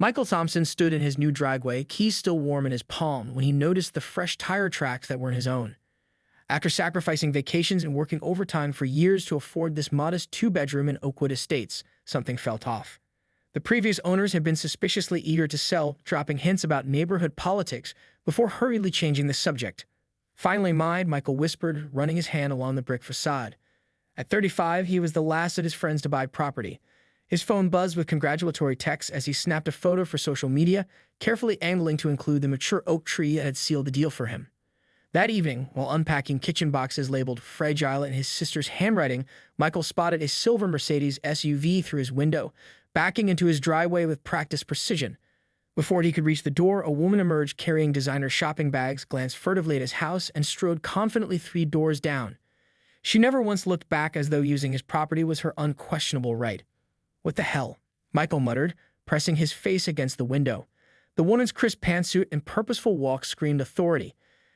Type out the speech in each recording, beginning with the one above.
Michael Thompson stood in his new driveway, keys still warm in his palm, when he noticed the fresh tire tracks that weren't his own. After sacrificing vacations and working overtime for years to afford this modest two-bedroom in Oakwood Estates, something felt off. The previous owners had been suspiciously eager to sell, dropping hints about neighborhood politics before hurriedly changing the subject. "Finally mine," Michael whispered, running his hand along the brick facade. At 35, he was the last of his friends to buy property. His phone buzzed with congratulatory texts as he snapped a photo for social media, carefully angling to include the mature oak tree that had sealed the deal for him. That evening, while unpacking kitchen boxes labeled "fragile" in his sister's handwriting, Michael spotted a silver Mercedes SUV through his window, backing into his driveway with practiced precision. Before he could reach the door, a woman emerged carrying designer shopping bags, glanced furtively at his house, and strode confidently 3 doors down. She never once looked back, as though using his property was her unquestionable right. "What the hell?" Michael muttered, pressing his face against the window. The woman's crisp pantsuit and purposeful walk screamed authority.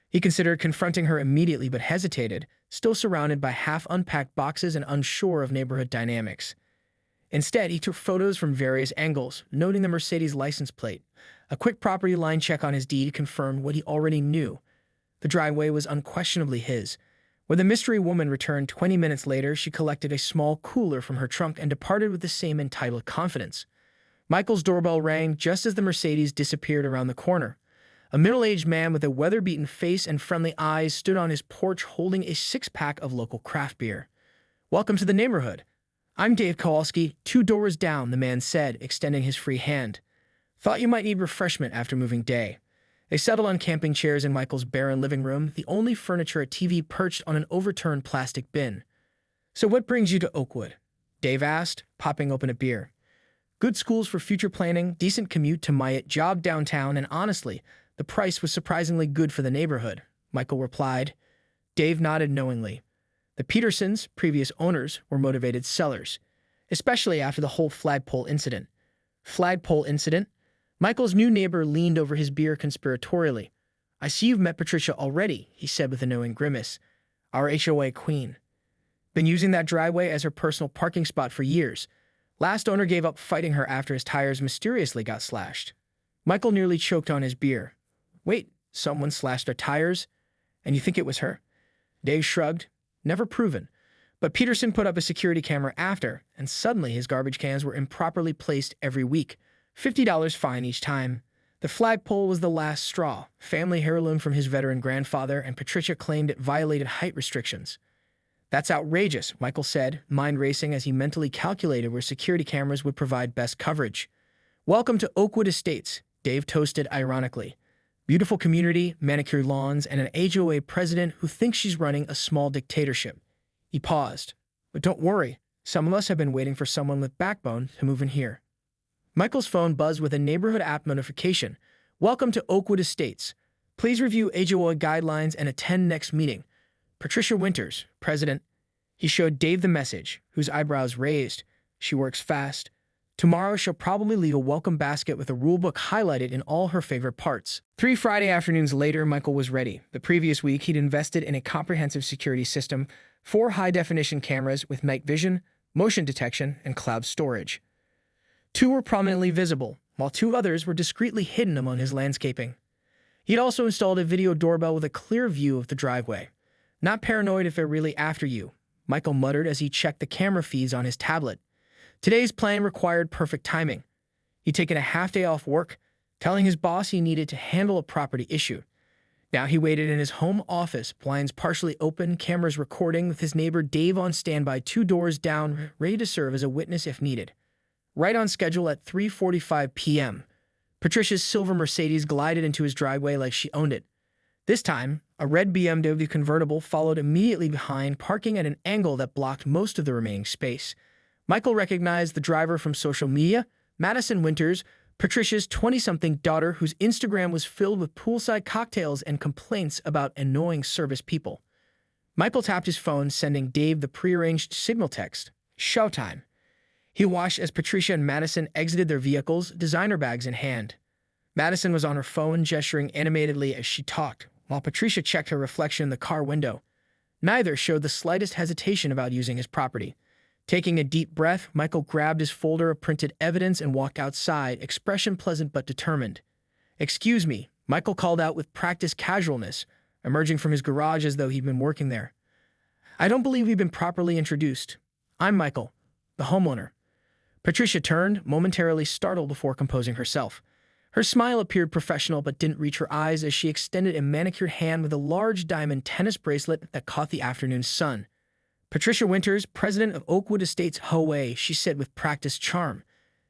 He considered confronting her immediately but hesitated, still surrounded by half-unpacked boxes and unsure of neighborhood dynamics. Instead, he took photos from various angles, noting the Mercedes license plate. A quick property line check on his deed confirmed what he already knew. The driveway was unquestionably his. When the mystery woman returned 20 minutes later, she collected a small cooler from her trunk and departed with the same entitled confidence. Michael's doorbell rang just as the Mercedes disappeared around the corner. A middle-aged man with a weather-beaten face and friendly eyes stood on his porch holding a 6-pack of local craft beer. "Welcome to the neighborhood. I'm Dave Kowalski, 2 doors down," the man said, extending his free hand. "Thought you might need refreshment after moving day." They settled on camping chairs in Michael's barren living room, the only furniture a TV perched on an overturned plastic bin. "So what brings you to Oakwood?" Dave asked, popping open a beer. "Good schools for future planning, decent commute to my job downtown, and honestly, the price was surprisingly good for the neighborhood," Michael replied. Dave nodded knowingly. The Petersons, previous owners, were motivated sellers, especially after the whole flagpole incident. Flagpole incident? Michael's new neighbor leaned over his beer conspiratorially. "I see you've met Patricia already," he said with a knowing grimace. "Our HOA queen. Been using that driveway as her personal parking spot for years. Last owner gave up fighting her after his tires mysteriously got slashed." Michael nearly choked on his beer. "Wait, someone slashed her tires? And you think it was her?" Dave shrugged. "Never proven. But Peterson put up a security camera after, and suddenly his garbage cans were improperly placed every week. $50 fine each time. The flagpole was the last straw, family heirloom from his veteran grandfather, and Patricia claimed it violated height restrictions." "That's outrageous," Michael said, mind racing as he mentally calculated where security cameras would provide best coverage. "Welcome to Oakwood Estates," Dave toasted ironically. "Beautiful community, manicured lawns, and an HOA president who thinks she's running a small dictatorship." He paused. "But don't worry, some of us have been waiting for someone with backbone to move in here." Michael's phone buzzed with a neighborhood app notification. "Welcome to Oakwood Estates. Please review HOA guidelines and attend next meeting. Patricia Winters, President." He showed Dave the message, whose eyebrows raised. "She works fast. Tomorrow she'll probably leave a welcome basket with a rulebook highlighted in all her favorite parts." 3 Friday afternoons later, Michael was ready. The previous week, he'd invested in a comprehensive security system, 4 high-definition cameras with night vision, motion detection, and cloud storage. 2 were prominently visible, while 2 others were discreetly hidden among his landscaping. He'd also installed a video doorbell with a clear view of the driveway. "Not paranoid if they're really after you," Michael muttered as he checked the camera feeds on his tablet. Today's plan required perfect timing. He'd taken a half-day off work, telling his boss he needed to handle a property issue. Now he waited in his home office, blinds partially open, cameras recording, with his neighbor Dave on standby 2 doors down, ready to serve as a witness if needed. Right on schedule at 3:45 p.m., Patricia's silver Mercedes glided into his driveway like she owned it. This time, a red BMW convertible followed immediately behind, parking at an angle that blocked most of the remaining space. Michael recognized the driver from social media, Madison Winters, Patricia's 20-something daughter, whose Instagram was filled with poolside cocktails and complaints about annoying service people. Michael tapped his phone, sending Dave the prearranged signal text. "Showtime." He watched as Patricia and Madison exited their vehicles, designer bags in hand. Madison was on her phone, gesturing animatedly as she talked, while Patricia checked her reflection in the car window. Neither showed the slightest hesitation about using his property. Taking a deep breath, Michael grabbed his folder of printed evidence and walked outside, expression pleasant but determined. "Excuse me," Michael called out with practiced casualness, emerging from his garage as though he'd been working there. "I don't believe we've been properly introduced. I'm Michael, the homeowner." Patricia turned, momentarily startled before composing herself. Her smile appeared professional but didn't reach her eyes as she extended a manicured hand with a large diamond tennis bracelet that caught the afternoon sun. "Patricia Winters, president of Oakwood Estates HOA," she said with practiced charm.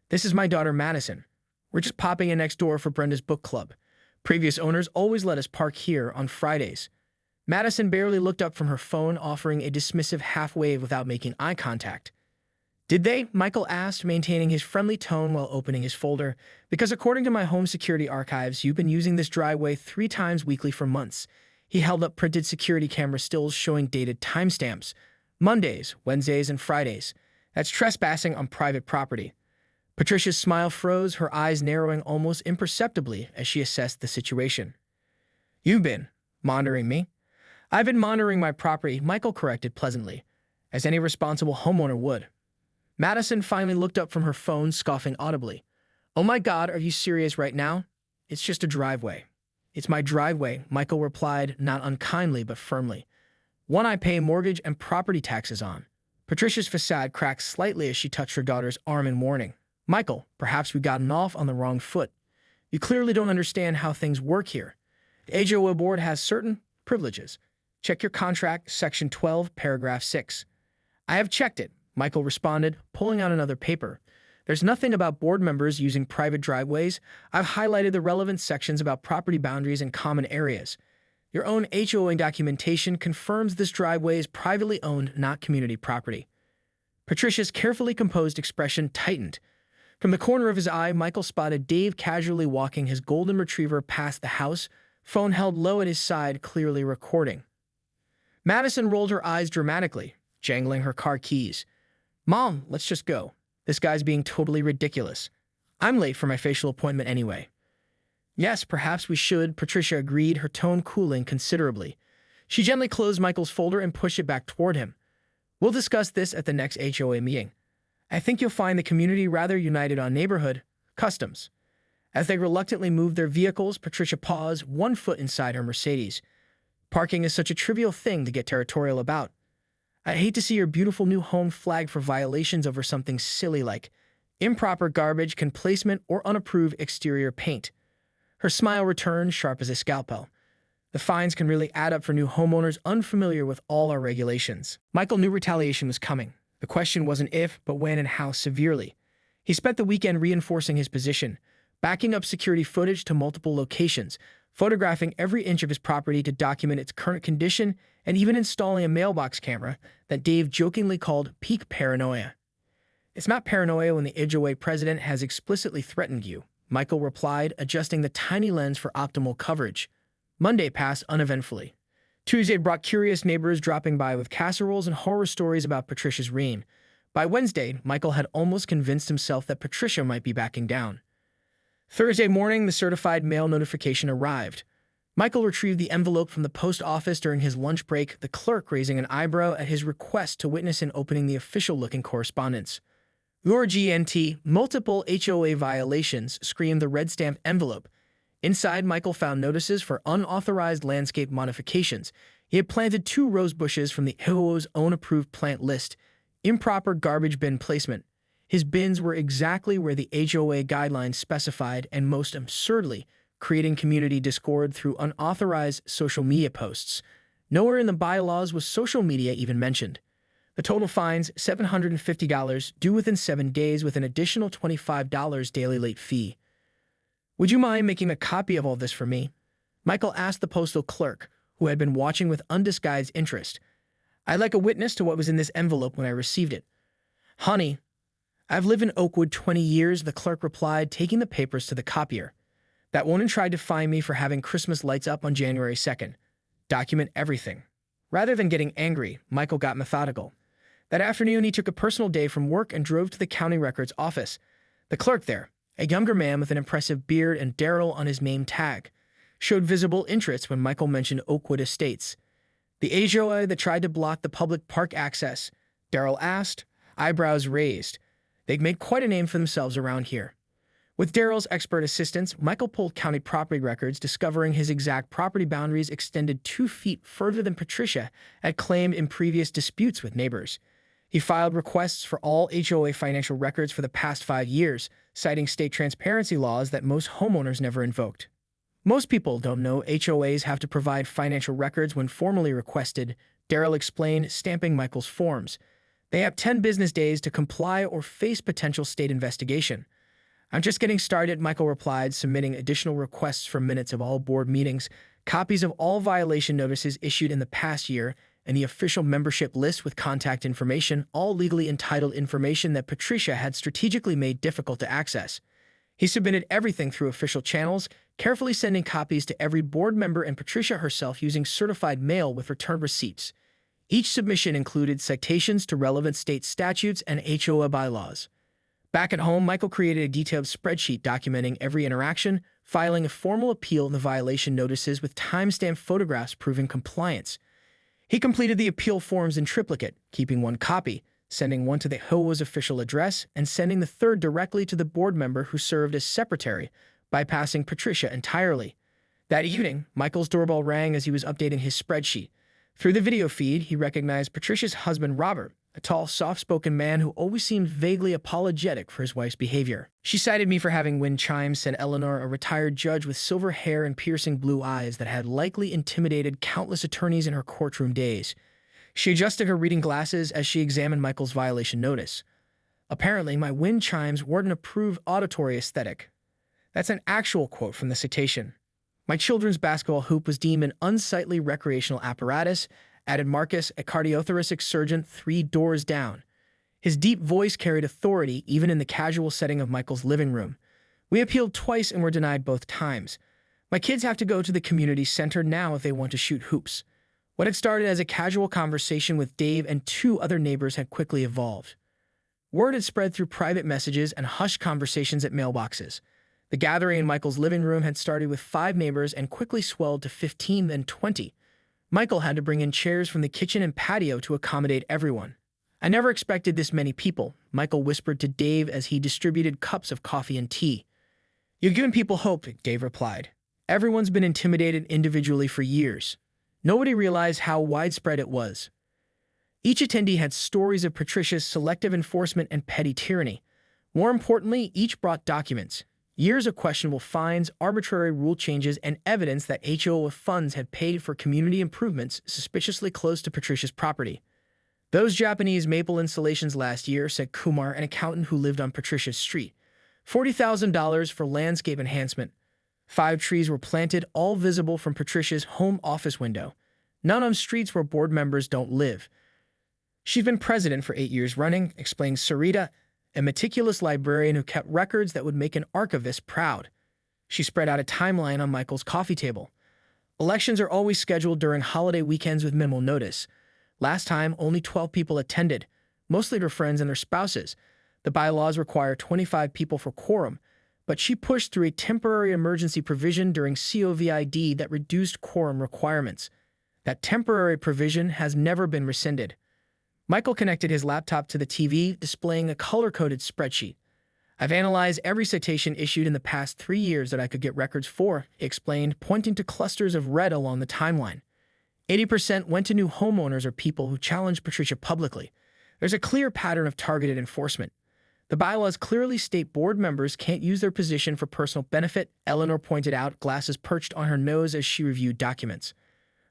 "This is my daughter Madison. We're just popping in next door for Brenda's book club. Previous owners always let us park here on Fridays." Madison barely looked up from her phone, offering a dismissive half-wave without making eye contact. "Did they?" Michael asked, maintaining his friendly tone while opening his folder. "Because according to my home security archives, you've been using this driveway 3 times weekly for months." He held up printed security camera stills showing dated timestamps. "Mondays, Wednesdays, and Fridays. That's trespassing on private property." Patricia's smile froze, her eyes narrowing almost imperceptibly as she assessed the situation. "You've been monitoring me?" "I've been monitoring my property," Michael corrected pleasantly, "as any responsible homeowner would." Madison finally looked up from her phone, scoffing audibly. "Oh my God, are you serious right now? It's just a driveway." "It's my driveway," Michael replied, not unkindly but firmly. "One I pay mortgage and property taxes on." Patricia's facade cracked slightly as she touched her daughter's arm in warning. "Michael, perhaps we've gotten off on the wrong foot. You clearly don't understand how things work here. The HOA board has certain privileges. Check your contract, Section 12, Paragraph 6. "I have checked it," Michael responded, pulling out another paper. "There's nothing about board members using private driveways. I've highlighted the relevant sections about property boundaries and common areas. Your own HOA documentation confirms this driveway is privately owned, not community property." Patricia's carefully composed expression tightened. From the corner of his eye, Michael spotted Dave casually walking his golden retriever past the house, phone held low at his side, clearly recording. Madison rolled her eyes dramatically, jangling her car keys. "Mom, let's just go. This guy's being totally ridiculous. I'm late for my facial appointment anyway." "Yes, perhaps we should," Patricia agreed, her tone cooling considerably. She gently closed Michael's folder and pushed it back toward him. "We'll discuss this at the next HOA meeting. I think you'll find the community rather united on neighborhood customs." As they reluctantly moved their vehicles, Patricia paused, one foot inside her Mercedes. "Parking is such a trivial thing to get territorial about. I hate to see your beautiful new home flagged for violations over something silly like improper garbage can placement or unapproved exterior paint." Her smile returned, sharp as a scalpel. "The fines can really add up for new homeowners unfamiliar with all our regulations." Michael knew retaliation was coming. The question wasn't if, but when and how severely. He spent the weekend reinforcing his position, backing up security footage to multiple locations, photographing every inch of his property to document its current condition, and even installing a mailbox camera that Dave jokingly called peak paranoia. "It's not paranoia when the HOA president has explicitly threatened you," Michael replied, adjusting the tiny lens for optimal coverage. Monday passed uneventfully. Tuesday brought curious neighbors dropping by with casseroles and horror stories about Patricia's reign. By Wednesday, Michael had almost convinced himself that Patricia might be backing down. Thursday morning, the certified mail notification arrived. Michael retrieved the envelope from the post office during his lunch break, the clerk raising an eyebrow at his request to witness and opening the official-looking correspondence. "Your GNT, multiple HOA violations," screamed the red-stamped envelope. Inside, Michael found notices for unauthorized landscape modifications. He had planted 2 rose bushes from the HOA's own approved plant list. Improper garbage bin placement. His bins were exactly where the HOA guidelines specified, and most absurdly, creating community discord through unauthorized social media posts. Nowhere in the bylaws was social media even mentioned. The total fines, $750, due within 7 days with an additional $25 daily late fee. "Would you mind making a copy of all this for me?" Michael asked the postal clerk, who had been watching with undisguised interest. "I'd like a witness to what was in this envelope when I received it." "Honey, I've lived in Oakwood 20 years, the clerk replied, taking the papers to the copier. "That woman tried to fine me for having Christmas lights up on January 2nd. Document everything." Rather than getting angry, Michael got methodical. That afternoon, he took a personal day from work and drove to the county records office. The clerk there, a younger man with an impressive beard and Darryl on his name tag, showed visible interest when Michael mentioned Oakwood Estates. "The HOA that tried to block the public park access?" Darryl asked. eyebrows raised. They'd made quite a name for themselves around here. With Daryl's expert assistance, Michael pulled county property records, discovering his exact property boundaries extended 2 feet further than Patricia had claimed in previous disputes with neighbors. He filed requests for all HOA financial records for the past 5 years, citing state transparency laws that most homeowners never invoked. Most people don't know HOAs have to provide financial records when formally requested, Daryl explained, stamping Michael's forms. They have 10 business days to comply or face potential state investigation. I'm just getting started, Michael replied, submitting additional requests for minutes of all board meetings, copies of all violation notices issued in the past year, and the official membership list with contact information, all legally entitled information that Patricia had strategically made difficult to access. He submitted everything through official channels, carefully sending copies to every board member and Patricia herself using certified mail with return receipts. Each submission included citations to relevant state statutes and HOA bylaws. Back at home, Michael created a detailed spreadsheet documenting every interaction, filing a formal appeal in the violation notices with timestamp photographs proving compliance. He completed the appeal forms in triplicate, keeping 1 copy, sending 1 to the HOA's official address, and sending the 3rd directly to the board member who served as secretary, bypassing Patricia entirely. That evening, Michael's doorbell rang as he was updating his spreadsheet. Through the video feed, he recognized Patricia's husband, Robert, a tall, soft-spoken man who always seemed vaguely apologetic for his wife's behavior. "She cited me for having wind chimes," said Eleanor, a retired judge with silver hair and piercing blue eyes that had likely intimidated countless attorneys in her courtroom days. She adjusted her reading glasses as she examined Michael's violation notice. "Apparently, my wind chimes weren't an approved auditory aesthetic." That's an actual quote from the citation. "My children's basketball hoop was deemed an unsightly recreational apparatus," added Marcus, a cardiothoracic surgeon 3 doors down. His deep voice carried authority even in the casual setting of Michael's living room. "We appealed twice and were denied both times. My kids have to go to the community center now if they want to shoot hoops." What had started as a casual conversation with Dave and 2 other neighbors had quickly evolved. Word had spread through private messages and hushed conversations at mailboxes. The gathering in Michael's living room had started with 5 neighbors and quickly swelled to 15, then 20. Michael had to bring in chairs from the kitchen and patio to accommodate everyone. "I never expected this many people," Michael whispered to Dave as he distributed cups of coffee and tea. "You've given people hope," Dave replied. "Everyone's been intimidated individually for years." Nobody realized how widespread it was. Each attendee had stories of Patricia's selective enforcement and petty tyranny. More importantly, each brought documents. Years of questionable fines, arbitrary rule changes, and evidence that HOA funds had paid for community improvements suspiciously close to Patricia's property. "Those Japanese maple installations last year," said Kumar, an accountant who lived on Patricia's street. $40,000 for landscape enhancement. 5 trees were planted, all visible from Patricia's home office window. None on streets where board members don't live. "She's been president for 8 years running," explained Sarita, a meticulous librarian who kept records that would make an archivist proud. She spread out a timeline on Michael's coffee table. "Elections are always scheduled during holiday weekends with minimal notice. Last time, only 12 people attended, mostly their friends and their spouses. The bylaws require 25 people for quorum, but she pushed through a temporary emergency provision during COVID that reduced quorum requirements. That temporary provision has never been rescinded." Michael connected his laptop to the TV, displaying a color-coded spreadsheet. "I've analyzed every citation issued in the past 3 years that I could get records for," he explained, pointing to clusters of red along the timeline. 80% went to new homeowners or people who challenged Patricia publicly. There's a clear pattern of targeted enforcement. "The bylaws clearly state board members can't use their position for personal benefit," Eleanor pointed out, glasses perched on her nose as she reviewed documents.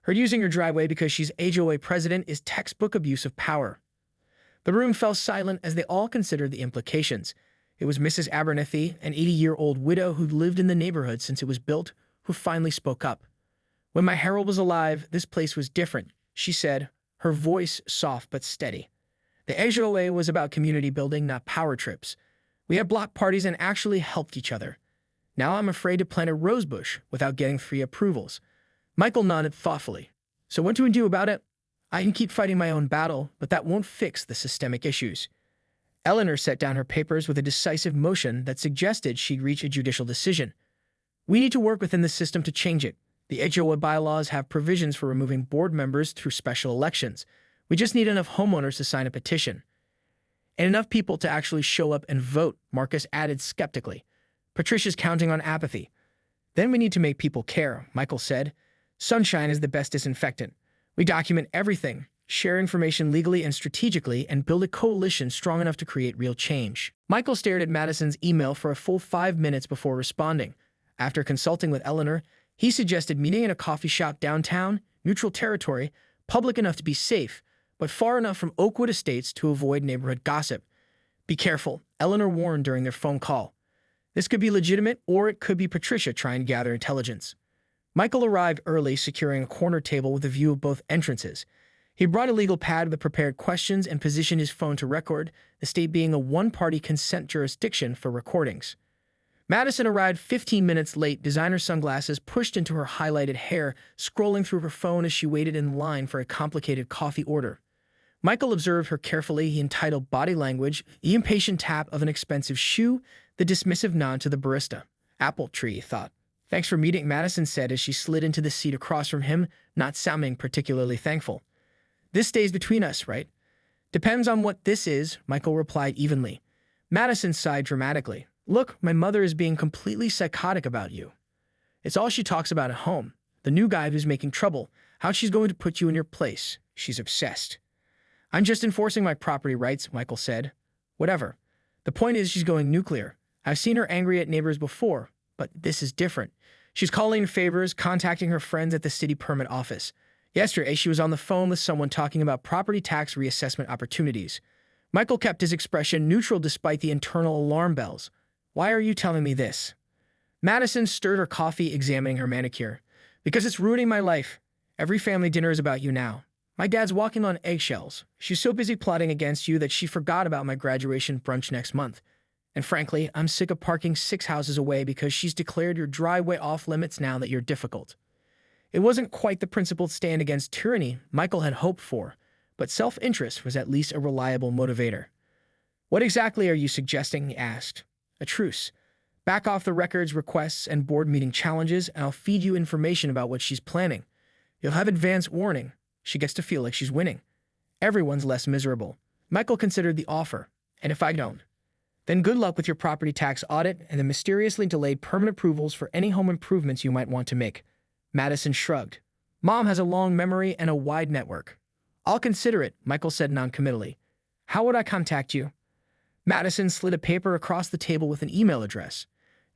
"Her using your driveway because she's HOA president is textbook abuse of power." The room fell silent as they all considered the implications. It was Mrs. Abernethy, an 80-year-old widow who'd lived in the neighborhood since it was built, who finally spoke up. "When my Harold was alive, this place was different," she said, her voice soft but steady. "The HOA was about community building, not power trips. We had block parties and actually helped each other. Now I'm afraid to plant a rose bush without getting 3 approvals." Michael nodded thoughtfully. "So what do we do about it?" "I can keep fighting my own battle, but that won't fix the systemic issues." Eleanor set down her papers with a decisive motion that suggested she'd reach a judicial decision. "We need to work within the system to change it. The HOA bylaws have provisions for removing board members through special elections. We just need enough homeowners to sign a petition." And enough people to actually show up and vote, Marcus added skeptically. Patricia's counting on apathy. Then we need to make people care, Michael said. Sunshine is the best disinfectant. We document everything, share information legally and strategically, and build a coalition strong enough to create real change. Michael stared at Madison's email for a full 5 minutes before responding. After consulting with Eleanor, he suggested meeting in a coffee shop downtown, neutral territory, public enough to be safe, but far enough from Oakwood Estates to avoid neighborhood gossip. Be careful, Eleanor warned during their phone call. This could be legitimate, or it could be Patricia trying to gather intelligence. Michael arrived early, securing a corner table with a view of both entrances. He brought a legal pad with prepared questions and positioned his phone to record, the state being a one-party consent jurisdiction for recordings. Madison arrived 15 minutes late, designer sunglasses pushed into her highlighted hair, scrolling through her phone as she waited in line for a complicated coffee order. Michael observed her carefully. He entitled body language, the impatient tap of an expensive shoe, the dismissive nod to the barista. Apple tree, he thought. Thanks for meeting, Madison said as she slid into the seat across from him, not sounding particularly thankful. This stays between us, right? Depends on what this is, Michael replied evenly. Madison sighed dramatically. Look, my mother is being completely psychotic about you. It's all she talks about at home. The new guy who's making trouble, how she's going to put you in your place. She's obsessed. I'm just enforcing my property rights, Michael said. Whatever. The point is she's going nuclear. I've seen her angry at neighbors before, but this is different. She's calling in favors, contacting her friends at the city permit office. Yesterday, she was on the phone with someone talking about property tax reassessment opportunities. Michael kept his expression neutral despite the internal alarm bells. Why are you telling me this? Madison stirred her coffee, examining her manicure. Because it's ruining my life. Every family dinner is about you now. My dad's walking on eggshells. She's so busy plotting against you that she forgot about my graduation brunch next month. And frankly, I'm sick of parking 6 houses away because she's declared your driveway off limits now that you're difficult. It wasn't quite the principled stand against tyranny Michael had hoped for, but self-interest was at least a reliable motivator. What exactly are you suggesting? He asked. A truce. Back off the records, requests, and board meeting challenges, and I'll feed you information about what she's planning. You'll have advance warning. She gets to feel like she's winning. Everyone's less miserable. Michael considered the offer. And if I don't? Then good luck with your property tax audit and the mysteriously delayed permanent approvals for any home improvements you might want to make. Madison shrugged. Mom has a long memory and a wide network. I'll consider it, Michael said noncommittally. How would I contact you? Madison slid a paper across the table with an email address.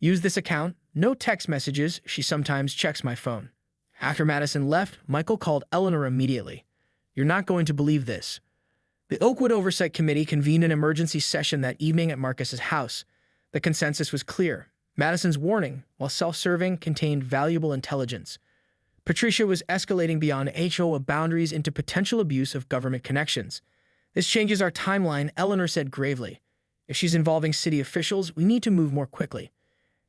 Use this account. No text messages. She sometimes checks my phone. After Madison left, Michael called Eleanor immediately. You're not going to believe this. The Oakwood Oversight Committee convened an emergency session that evening at Marcus's house. The consensus was clear. Madison's warning, while self-serving, contained valuable intelligence. Patricia was escalating beyond HOA boundaries into potential abuse of government connections. This changes our timeline, Eleanor said gravely. If she's involving city officials, we need to move more quickly.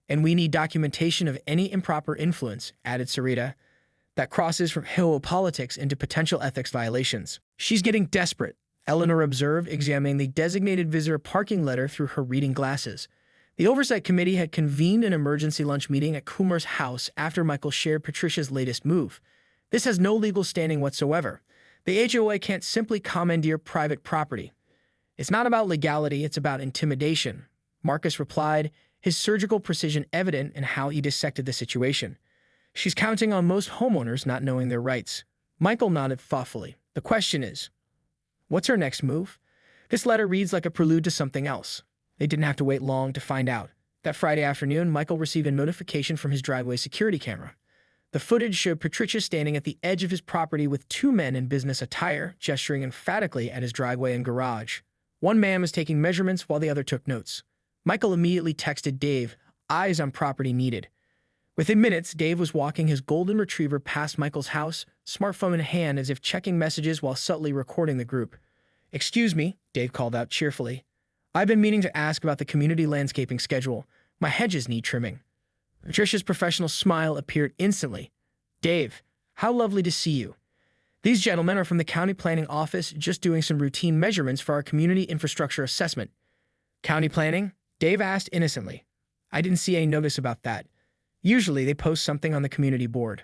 And we need documentation of any improper influence, added Sarita, that crosses from HOA politics into potential ethics violations. She's getting desperate, Eleanor observed, examining the designated visitor parking letter through her reading glasses. The Oversight Committee had convened an emergency lunch meeting at Coomer's house after Michael shared Patricia's latest move. This has no legal standing whatsoever. The HOA can't simply commandeer private property. It's not about legality, it's about intimidation, Marcus replied, his surgical precision evident in how he dissected the situation. She's counting on most homeowners not knowing their rights. Michael nodded thoughtfully. The question is, what's her next move? This letter reads like a prelude to something else. They didn't have to wait long to find out. That Friday afternoon, Michael received a notification from his driveway security camera. The footage showed Patricia standing at the edge of his property with 2 men in business attire, gesturing emphatically at his driveway and garage. One man was taking measurements while the other took notes. Michael immediately texted Dave, eyes on property needed. Within minutes, Dave was walking his golden retriever past Michael's house, smartphone in hand as if checking messages while subtly recording the group. Excuse me, Dave called out cheerfully. I've been meaning to ask about the community landscaping schedule. My hedges need trimming. Patricia's professional smile appeared instantly. Dave, how lovely to see you. These gentlemen are from the county planning office just doing some routine measurements for our community infrastructure assessment. County planning? Dave asked innocently. I didn't see any notice about that. Usually they post something on the community board.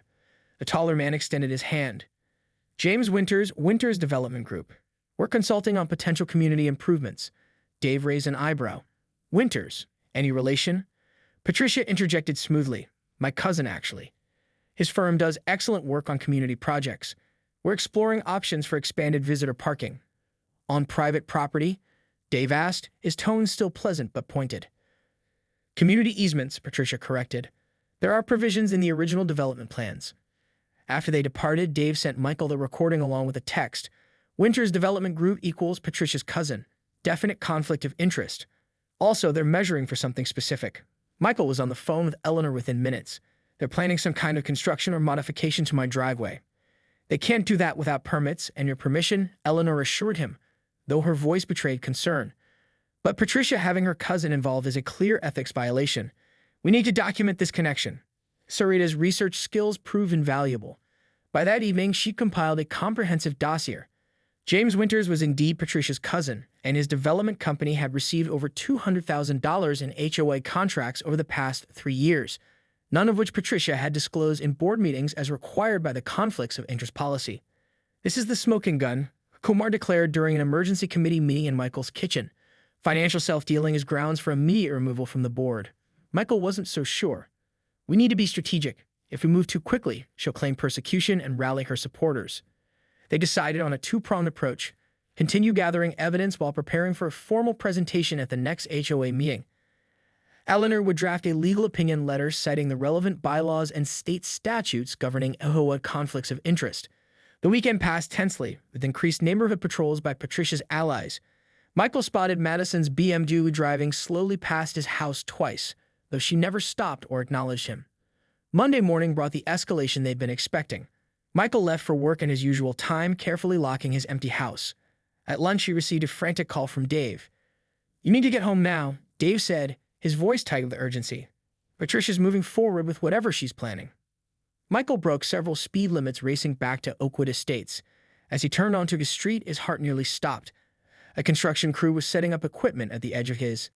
The taller man extended his hand. James Winters, Winters Development Group. We're consulting on potential community improvements. Dave raised an eyebrow. Winters, any relation? Patricia interjected smoothly. My cousin, actually. His firm does excellent work on community projects. We're exploring options for expanded visitor parking. On private property? Dave asked, his tone still pleasant but pointed. Community easements, Patricia corrected. There are provisions in the original development plans. After they departed, Dave sent Michael the recording along with a text. Winter's development group equals Patricia's cousin. Definite conflict of interest. Also, they're measuring for something specific. Michael was on the phone with Eleanor within minutes. They're planning some kind of construction or modification to my driveway. They can't do that without permits and your permission, Eleanor assured him, though her voice betrayed concern. But Patricia having her cousin involved is a clear ethics violation. We need to document this connection. Sarita's research skills proved invaluable. By that evening, she compiled a comprehensive dossier. James Winters was indeed Patricia's cousin, and his development company had received over $200,000 in HOA contracts over the past 3 years, none of which Patricia had disclosed in board meetings as required by the conflicts of interest policy. This is the smoking gun, Kumar declared during an emergency committee meeting in Michael's kitchen. Financial self-dealing is grounds for immediate removal from the board. Michael wasn't so sure. We need to be strategic. If we move too quickly, she'll claim persecution and rally her supporters. They decided on a two-pronged approach. Continue gathering evidence while preparing for a formal presentation at the next HOA meeting. Eleanor would draft a legal opinion letter citing the relevant bylaws and state statutes governing HOA conflicts of interest. The weekend passed tensely, with increased neighborhood patrols by Patricia's allies. Michael spotted Madison's BMW driving slowly past his house twice, though she never stopped or acknowledged him. Monday morning brought the escalation they'd been expecting. Michael left for work in his usual time, carefully locking his empty house. At lunch, he received a frantic call from Dave. You need to get home now, Dave said, his voice tight with urgency. Patricia's moving forward with whatever she's planning. Michael broke several speed limits racing back to Oakwood Estates. As he turned onto his street, his heart nearly stopped. A construction crew was setting up equipment at the edge of his